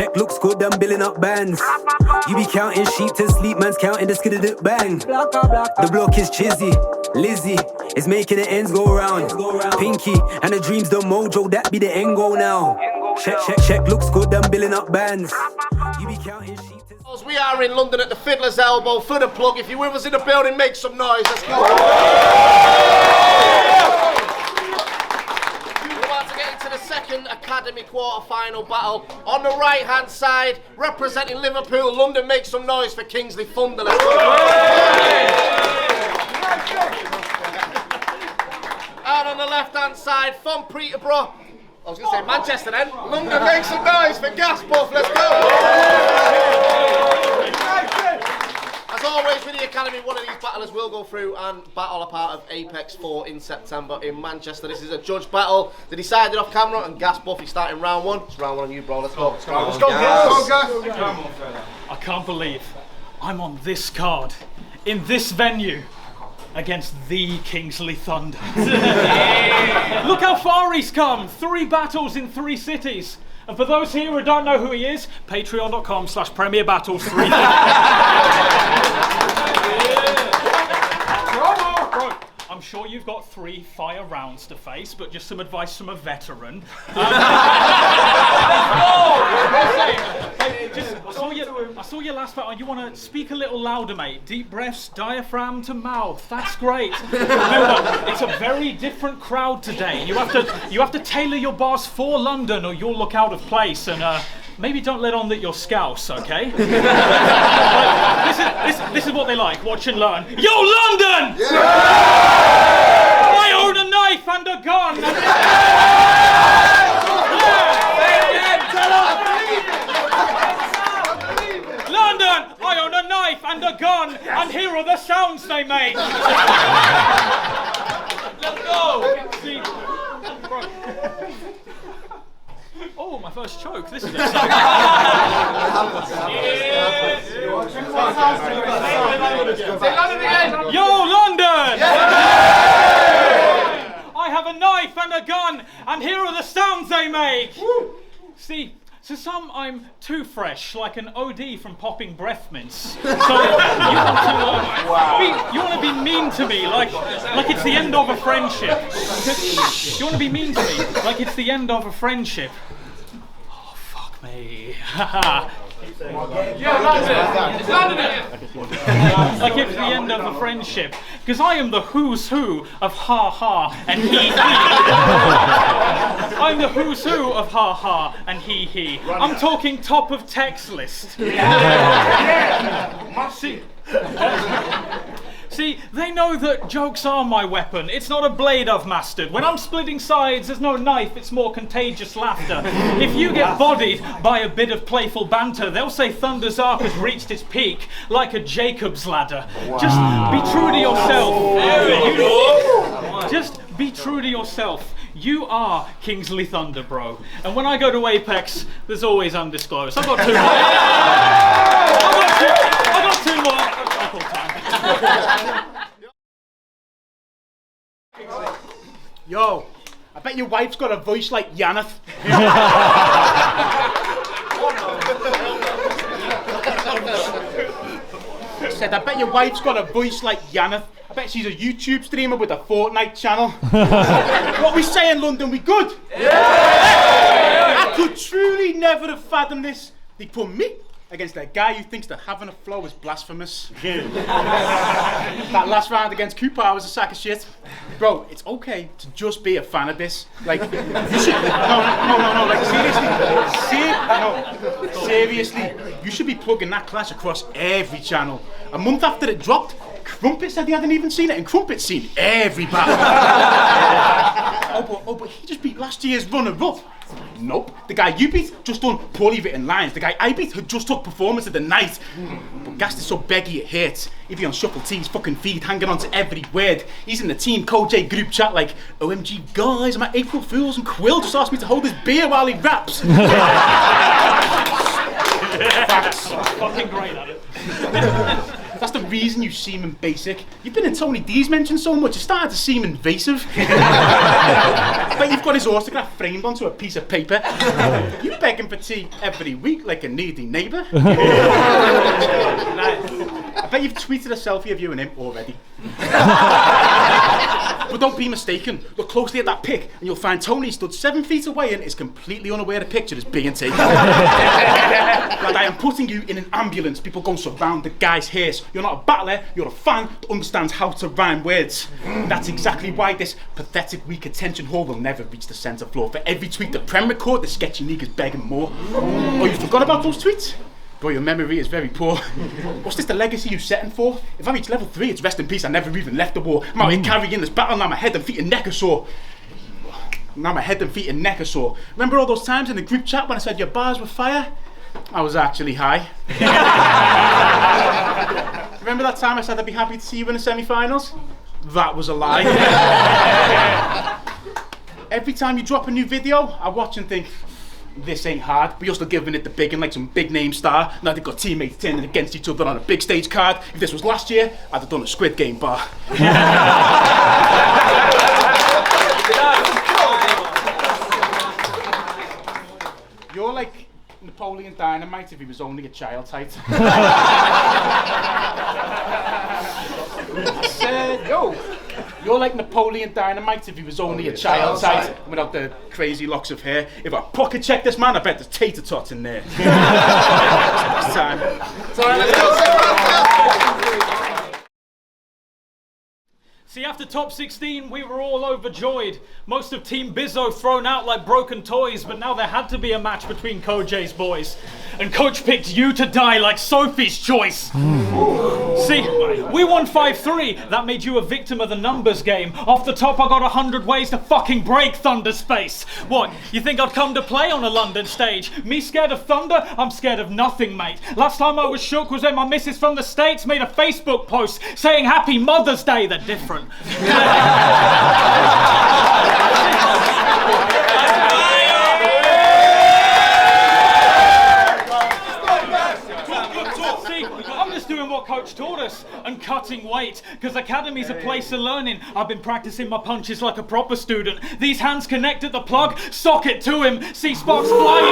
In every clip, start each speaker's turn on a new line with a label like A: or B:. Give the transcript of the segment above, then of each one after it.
A: check, looks good, I'm billing up bands. You be counting sheep to sleep, man's counting the skiddy bang. The block is chizzy, Lizzie is making the ends go round. Pinky and the dreams, the mojo, that be the end goal now. Check, looks good, I'm billing up bands. You be counting sheep.
B: We are in London at the Fiddler's Elbow for the plug. If you're with us in the building, make some noise. Let's go. We're about to get into the second Academy quarter-final battle. On the right-hand side, representing Liverpool, London, make some noise for Kingslee Thunder. Let's go. And on the left-hand side, from Peterborough, I was going to say Manchester then. London, make some noise for Ghast Buff. Let's go. As always with the Academy, one of these battlers will go through and battle a part of Apex 4 in September in Manchester. This is a judge battle. They decided off camera, and Ghast Buff is starting round one. It's round one on you, bro. Let's go. Let's go. Let's go,
C: I can't believe I'm on this card, in this venue, against the Kingslee Thunder. Look how far he's come. 3 battles in 3 cities. And for those here who don't know who he is, patreon.com/premierbattles3. Bro, I'm sure you've got 3 fire rounds to face, but just some advice from a veteran. I saw your last battle. You want to speak a little louder, mate. Deep breaths, diaphragm to mouth. That's great. Remember, it's a very different crowd today. You have to tailor your bars for London, or you'll look out of place. And maybe don't let on that you're Scouse, okay? This is what they like. Watch and learn. Yo, London! Yeah! I own a knife and a gun. London, I own a knife and a gun, and here are the sounds they make. Let's go. See, bro. Oh, my first choke. This is exciting. Yo, London! I have a knife and a gun, and here are the sounds they make. See, to some I'm too fresh, like an OD from popping breath mints. So you want to be mean to me, like it's the end of a friendship. You want to be mean to me, like it's the end of a friendship. Oh, fuck me. Like it's the end of a friendship, because I am the who's who of ha ha and he he. I'm the who's who of ha ha and he he. I'm talking top of text list. See, they know that jokes are my weapon. It's not a blade I've mastered. When I'm splitting sides, there's no knife, it's more contagious laughter. If you get bodied by a bit of playful banter, they'll say Thunder's arc has reached its peak, like a Jacob's ladder. Just be true to yourself. Just be true to yourself. You are Kingslee Thunder, bro. And when I go to Apex, there's always undisclosed. I've got 2 more. I've got 2 more. I'll call time.
D: Yo, I bet your wife's got a voice like Yaneth. Said, I bet your wife's got a voice like Yaneth. I bet she's a YouTube streamer with a Fortnite channel. What we say in London, we good? Yeah! I could truly never have fathomed this. They put me against that guy who thinks that having a flow is blasphemous. That last round against Cooper was a sack of shit. Bro, it's okay to just be a fan of this. Like, you should, no, like seriously, you should be plugging that clash across every channel. A month after it dropped, Crumpet said he hadn't even seen it, and Crumpet's seen every battle. but he just beat last year's runner-up. Nope. The guy you beat just done poorly written lines. The guy I beat had just took performance of the night. But Ghast is so beggy it hurts. He'd be on Shuffle T's fucking feed, hanging on to every word. He's in the Team Koj group chat like, OMG guys, I'm at April Fools, and Quill just asked me to hold his beer while he raps.
C: Facts. Fucking great at it.
D: That's the reason you seem basic. You've been in Tony D's mentioned so much, it's starting to seem invasive. I bet you've got his autograph framed onto a piece of paper. You beg him for tea every week like a needy neighbour. I bet you've tweeted a selfie of you and him already. But don't be mistaken. Look closely at that pic and you'll find Tony stood 7 feet away and is completely unaware the picture is being taken. Like I am putting you in an ambulance. People go surround the guy's hearse. You're not a battler, you're a fan that understands how to rhyme words. And that's exactly why this pathetic weak attention whore will never reach the centre floor. For every tweet the Prem record, the sketchy niggas begging more. Oh, you forgot about those tweets? Bro, your memory is very poor. What's this the legacy you setting for? If I reach level 3, it's rest in peace, I never even left the war. I'm out here carrying this battle, now my head and feet and neck are sore. Now my head and feet and neck are sore. Remember all those times in the group chat when I said your bars were fire? I was actually high. Remember that time I said I'd be happy to see you in the semi-finals? That was a lie. Every time you drop a new video, I watch and think, this ain't hard, but you're still giving it the big and like some big name star. Now they've got teammates turning against each other on a big stage card. If this was last year, I'd have done a Squid Game bar. You're like Napoleon Dynamite if he was only a child's height. I said, yo, you're like Napoleon Dynamite if he was only a child's height without the crazy locks of hair. If I pocket check this man, I bet there's tater tots in there. Next time.
B: Sorry, let's go.
C: See, after top 16, we were all overjoyed. Most of Team Bizzo thrown out like broken toys, but now there had to be a match between Kojay's boys. And Coach picked you to die like Sophie's choice. See, we won 5-3. That made you a victim of the numbers game. Off the top, I got 100 ways to fucking break Thunder's face. What, you think I'd come to play on a London stage? Me scared of Thunder? I'm scared of nothing, mate. Last time I was shook was when my missus from the States made a Facebook post saying Happy Mother's Day. They're different. I'm just doing what Coach taught us and cutting weight, because Academy's a place of learning. I've been practicing my punches like a proper student. These hands connect at the plug, sock it to him, see sparks flying.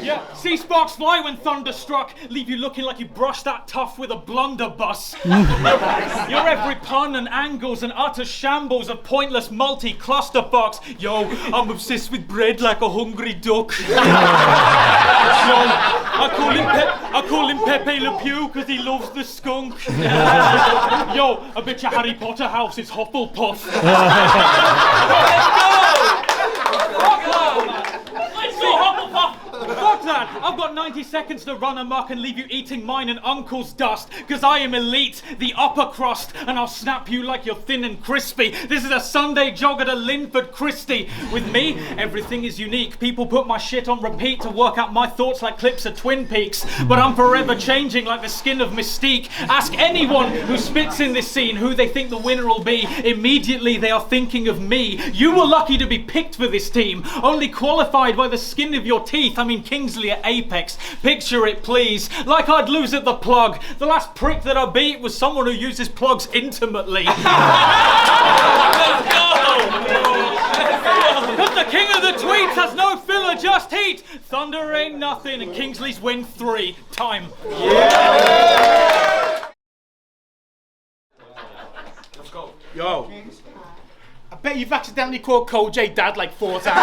C: Yeah, see sparks fly when thunder struck, leave you looking like you brushed that tough with a blunderbuss. Your every pun and angles and utter shambles of pointless multi-clusterfucks. Yo, I'm obsessed with bread like a hungry duck. I call him Pepe Le Pew because he loves the skunk. Yo, I bet your Harry Potter house is Hufflepuff. Let's go, Hufflepuff! Fuck that! I've got 90 seconds to run amok and leave you eating mine and Uncle's dust, because I am elite, the upper crust, and I'll snap you like you're thin and crispy. This is a Sunday jog at a Linford Christie. With me, everything is unique. People put my shit on repeat to work out my thoughts like clips of Twin Peaks, but I'm forever changing like the skin of Mystique. Ask anyone who spits in this scene who they think the winner will be. Immediately they are thinking of me. You were lucky to be picked for this team, only qualified by the skin of your teeth. I mean Kingslee at Apex. Picture it please, like I'd lose at the plug. The last prick that I beat was someone who uses plugs intimately. Let's go! Because the king of the tweets has no filler, just heat. Thunder ain't nothing and Kingslee's win 3. Time.
D: Yeah! Let's go. Yo, I bet you've accidentally called Kojay dad like 4 times.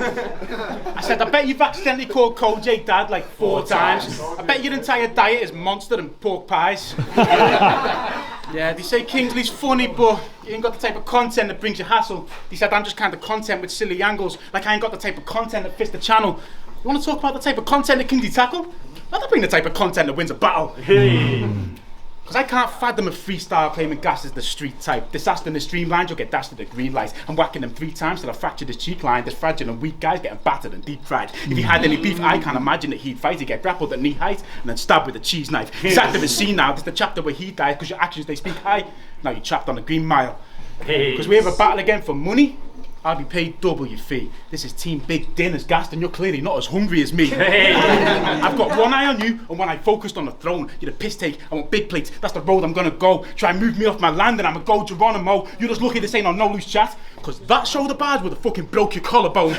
D: I said, I bet you've accidentally called Kojay dad like 4 times. I bet your entire diet is Monster and pork pies. Yeah, they say Kingslee's funny, but he ain't got the type of content that brings you hassle. He said, I'm just kind of content with silly angles, like I ain't got the type of content that fits the channel. You want to talk about the type of content that Kingslee tackle? I'll bring the type of content that wins a battle. Because I can't fathom a freestyle claiming Ghast is the street type. Disaster in the streamlines, you'll get dashed at the green lights. I'm whacking them 3 times till I fractured his cheek line. This fragile and weak guy's getting battered and deep fried. If he had any beef, I can't imagine that he'd fight. He'd get grappled at knee height and then stabbed with a cheese knife. He's active in scene now. This is the chapter where he dies because your actions, they speak high. Now you're trapped on the green mile. Because we have a battle again for money. I'll be paid double your fee. This is Team Big Dinners, Ghast, and you're clearly not as hungry as me. I've got one eye on you, and when I focused on the throne, you're the piss take. I want big plates. That's the road I'm gonna go. Try and move me off my land, and I'm a go Geronimo. You're just lucky this ain't on No Loose Chat, because that shoulder barge would have fucking broke your collarbone.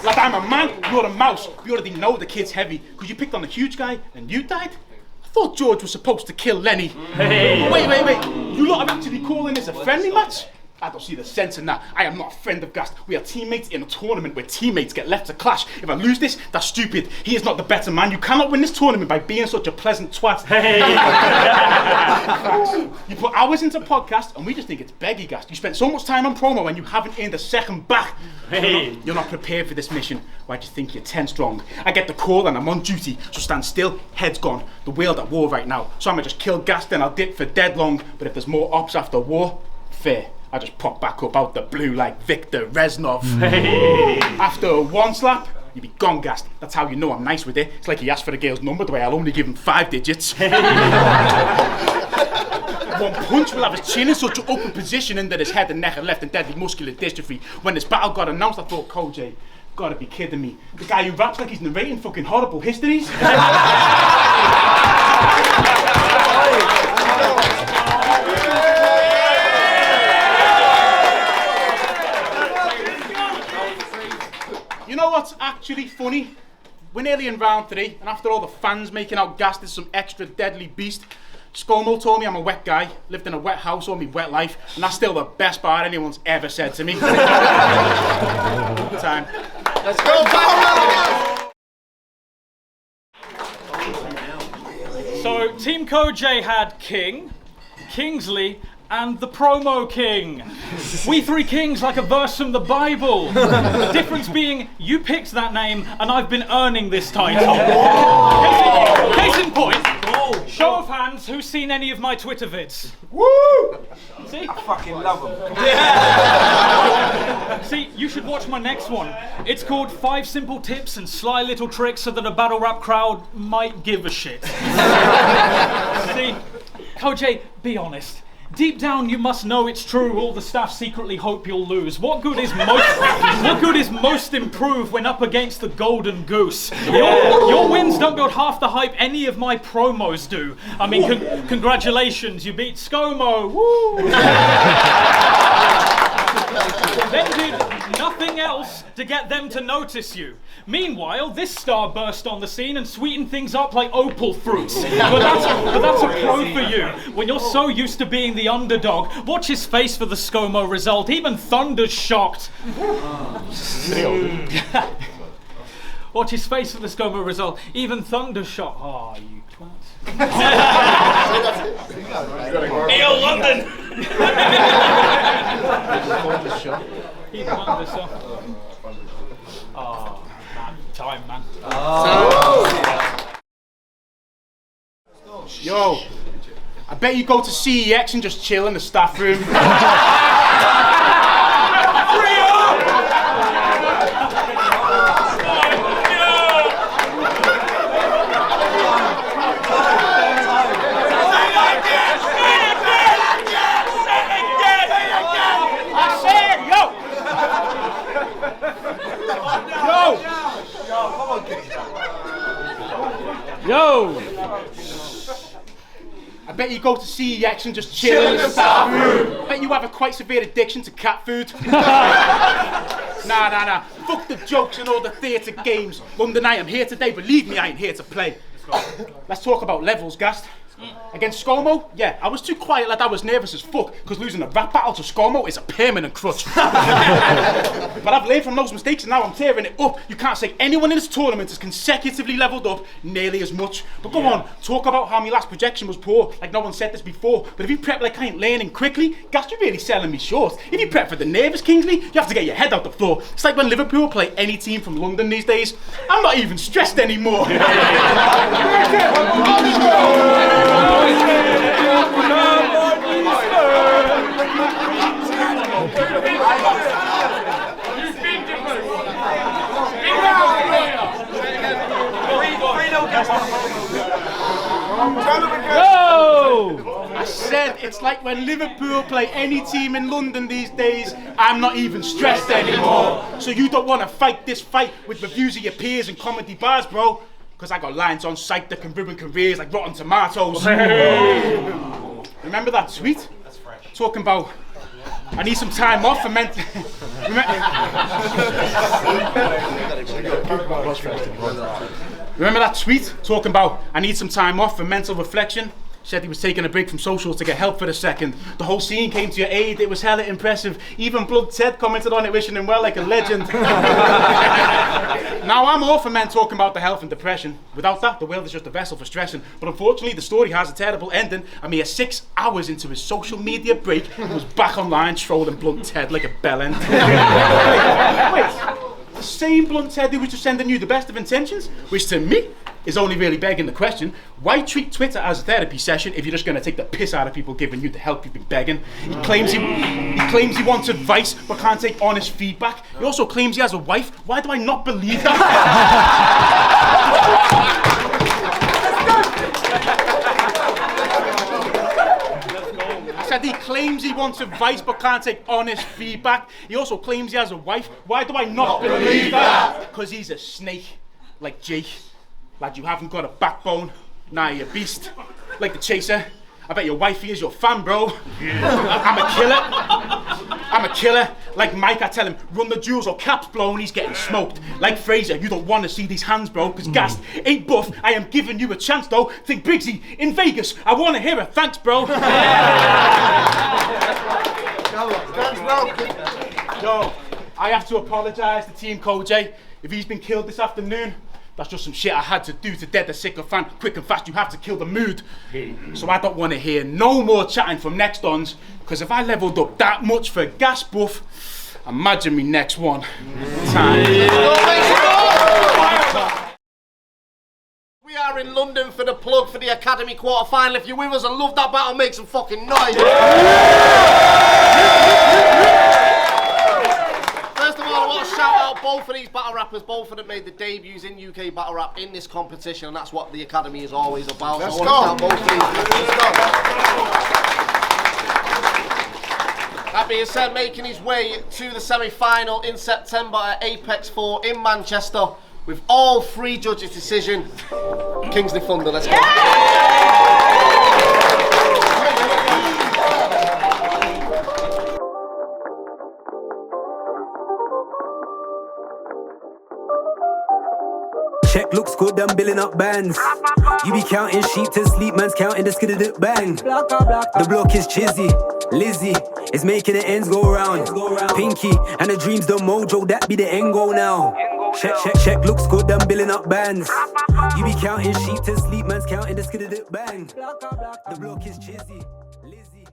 D: Like I'm a man, you're a mouse. We already know the kid's heavy, because you picked on the huge guy, and you died? I thought George was supposed to kill Lenny. Hey. Wait. You lot are actually calling this a friendly match? I don't see the sense in that. I am not a friend of Ghast. We are teammates in a tournament where teammates get left to clash. If I lose this, that's stupid. He is not the better man. You cannot win this tournament by being such a pleasant twat. Hey. You put hours into podcast and we just think it's beggy, Ghast. You spent so much time on promo and you haven't earned a second back. Hey. You're not prepared for this mission. Why do you think you're 10 strong? I get the call and I'm on duty, so stand still, head's gone. The world at war right now. So I'ma just kill Ghast and I'll dip for dead long. But if there's more ops after war, fair. I just pop back up out the blue like Victor Reznov. Hey. After one slap, you be gone, Ghast. That's how you know I'm nice with it. It's like he asked for a girl's number the way I'll only give him 5 digits. Hey. One punch will have his chin in such an open position under his head and neck and left and deadly muscular dystrophy. When this battle got announced, I thought, Koj, gotta be kidding me. The guy who raps like he's narrating fucking horrible histories. You know what's actually funny? We're nearly in round 3, and after all the fans making out Ghast is some extra deadly beast, ScoMo told me I'm a wet guy, lived in a wet house all my wet life, and that's still the best part anyone's ever said to me. Time.
B: Let's go, Power!
C: So Team Koj had King, Kingslee, and the Promo King. We 3 kings like a verse from the Bible. The difference being, you picked that name and I've been earning this title. Case in point, show of hands, who's seen any of my Twitter vids?
E: Woo!
C: See?
E: I fucking love them.
C: See, you should watch my next one. It's called 5 Simple Tips and Sly Little Tricks so that a battle rap crowd might give a shit. See, Koj, be honest. Deep down, you must know it's true. All the staff secretly hope you'll lose. What good is most improved when up against the golden goose? Your wins don't build half the hype any of my promos do. I mean, congratulations, you beat ScoMo. Woo! Then did nothing else to get them to notice you. Meanwhile, this star burst on the scene and sweetened things up like opal fruits. But that's a pro for you. When you're so used to being the underdog, watch his face for the ScoMo result. Even Thunder's shocked. Watch his face for the ScoMo result. Even Thunder's shocked. Oh, you twats.
E: Hail London!
C: Even Thunder's shocked. Oh. Time, man.
D: Yo, I bet you go to CEX and just chill in the staff room.
C: Yo!
D: I bet you go to CEX and just chill in the staff room. I bet you have a quite severe addiction to cat food. Nah. Fuck the jokes and all the theatre games. London, I am here today. Believe me, I ain't here to play. Let's talk about levels, Ghast. Against ScoMo, yeah, I was too quiet, lad. I was nervous as fuck, because losing a rap battle to ScoMo is a permanent crutch. But I've learned from those mistakes and now I'm tearing it up. You can't say anyone in this tournament has consecutively leveled up nearly as much. But go on, talk about how my last projection was poor, like no one said this before. But if you prep like I ain't learning quickly, Ghast, you're really selling me short. If you prep for the nervous Kingslee, you have to get your head out the floor. It's like when Liverpool play any team from London these days. I'm not even stressed anymore. I said it's It's like when Liverpool play any team in London these days, I'm not even stressed anymore. So you don't want to fight this fight with reviews of your peers and comedy bars, bro. Because I got lines on site that can ruin careers like rotten tomatoes. Remember that tweet? That's fresh. Talking about, I need some time off for mental... Remember that tweet? Talking about, I need some time off for mental reflection? Said he was taking a break from socials to get help for a second. The whole scene came to your aid, it was hella impressive. Even Blood Ted commented on it, wishing him well like a legend. Now I'm all for men talking about the health and depression. Without that, the world is just a vessel for stressing. But unfortunately, the story has a terrible ending. A mere 6 hours into his social media break, he was back online trolling Blunt Ted like a bellend. Wait, the same Blunt Ted who was just sending you the best of intentions, which to me is only really begging the question, why treat Twitter as a therapy session if you're just going to take the piss out of people giving you the help you've been begging? He claims he wants advice but can't take honest feedback. He also claims he has a wife. Why do I not believe that? I said he claims he wants advice but can't take honest feedback. He also claims he has a wife. Why do I not believe that? Because he's a snake, like Jaqq. Lad, you haven't got a backbone. Nah, you're a beast. Like the Chaser. I bet your wifey is your fan, bro. I'm a killer. I'm a killer. Like Mike, I tell him, run the jewels or caps blown, he's getting smoked. Like Fraser, you don't want to see these hands, bro, because Ghast ain't buff. I am giving you a chance, though. Think Briggsy in Vegas. I want to hear a thanks, bro.
B: Thanks, bro.
D: Yo, I have to apologise to Team Koj. If he's been killed this afternoon, that's just some shit I had to do to dead the sycophant. Quick and fast, you have to kill the mood. So I don't want to hear no more chatting from next ons, because if I levelled up that much for Ghast Buff, imagine me next one.
B: We are in London for the plug for the Academy quarter-final. If you're with us and love that battle, make some fucking noise. First of all, I want to shout out both of these battle rappers. Both of them made the debuts in UK battle rap in this competition, and that's what the Academy is always about.
F: Let's
B: so I
F: go.
B: want to shout both of these. Let's go. That being said, making his way to the semi-final in September at Apex 4 in Manchester with all 3 judges' decision, Kingslee Thunder. Let's go.
A: Check looks good, I'm billing up bands. You be counting sheep to sleep, man's counting the skiddy bang. The block is chizzy, Lizzie is making the ends go round. Pinky and the dreams, the mojo, that be the end goal now. Check looks good, I'm billing up bands. You be counting sheep to sleep, man's counting the skiddy bang. The block is chizzy, Lizzie.